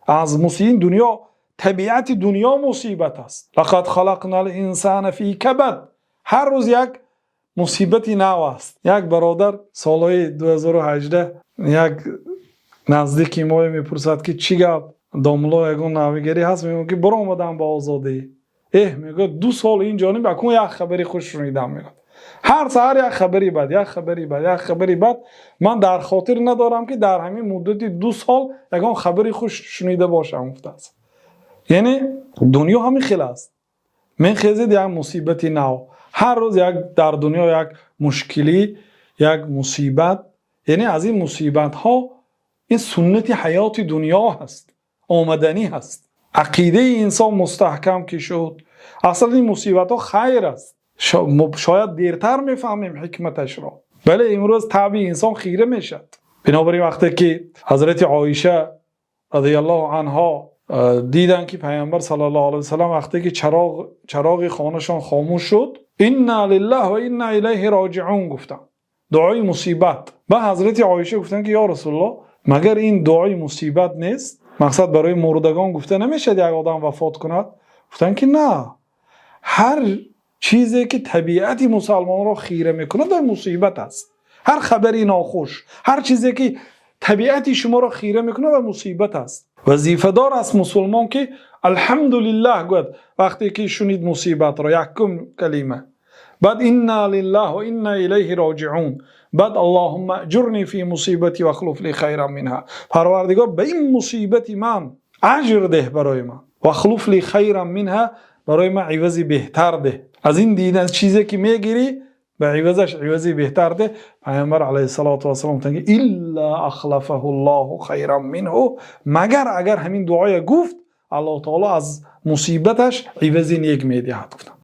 از مصیبت دنیا، طبیعت دنیا مصیبت است. لقد خلقنا الانسان فی کبد. هر روز یک مصیبتی نو است. یک برادر سالهای 2018 یک نزدیکی ما میپرسد که چی گپ داملا یگون نویگری هست؟ میگم که برو اومدم با آزادی. میگه 2 سال این جانب اکنون یک خبری خوش شنیدم. میگه هر سحر یک خبری بد، یک خبری بد، یک خبری بد. من در خاطر ندارم که در همین مدت 2 سال یگان خبری خوش شنیده باشم. گفته است یعنی دنیا همین خیلی است. من خیزید یک مصیبتی نو. هر روز یک در دنیا یک مشکلی، یک مصیبت. یعنی از این مصیبت ها این سنت حیات دنیا هست، آمدنی هست. عقیده انسان مستحکم که شد اصلا این مصیبت ها خیر است. شاید دیرتر میفهمیم حکمتش را، بله امروز طبع انسان خیره میشد. بنابراین وقتی که حضرت عایشه رضی الله عنها دیدن که پیامبر صلی الله علیه و سلم وقتی که چراغ خانهشان خاموش شد، انا لله و انا الیه راجعون گفتن، دعای مصیبت. با حضرت عایشه گفتن که یا رسول الله مگر این دعای مصیبت نیست؟ مقصد برای مردگان گفته نمیشه یک آدم وفات کند؟ گفتن که نه، هر چیزی که طبیعت مسلمان را خیره میکنه در مصیبت است. هر خبری ناخوش، هر چیزی که طبیعت شما را خیره میکنه در مصیبت است. وظیفه دار است مسلمان که الحمدلله گوید وقتی که شنید مصیبت را، یکم کلمه، بعد انا لله و انا الیه راجعون، بعد اللهم اجرنی فی مصیبتی و اخلف لی خیرا منها. پروردگار به این مصیبت من اجر ده برای من، و اخلف لی خیرا منها، برای من عوضی بهتر ده. از این دیدن چیزی که میگیری به عوضش عوضی بهتر ده. پیامبر علیه الصلاة و السلام میگه الا اخلفه الله خیرا منه، مگر اگر همین دعای گفت الله تعالی از مصیبتش عوضی نیک میدهد.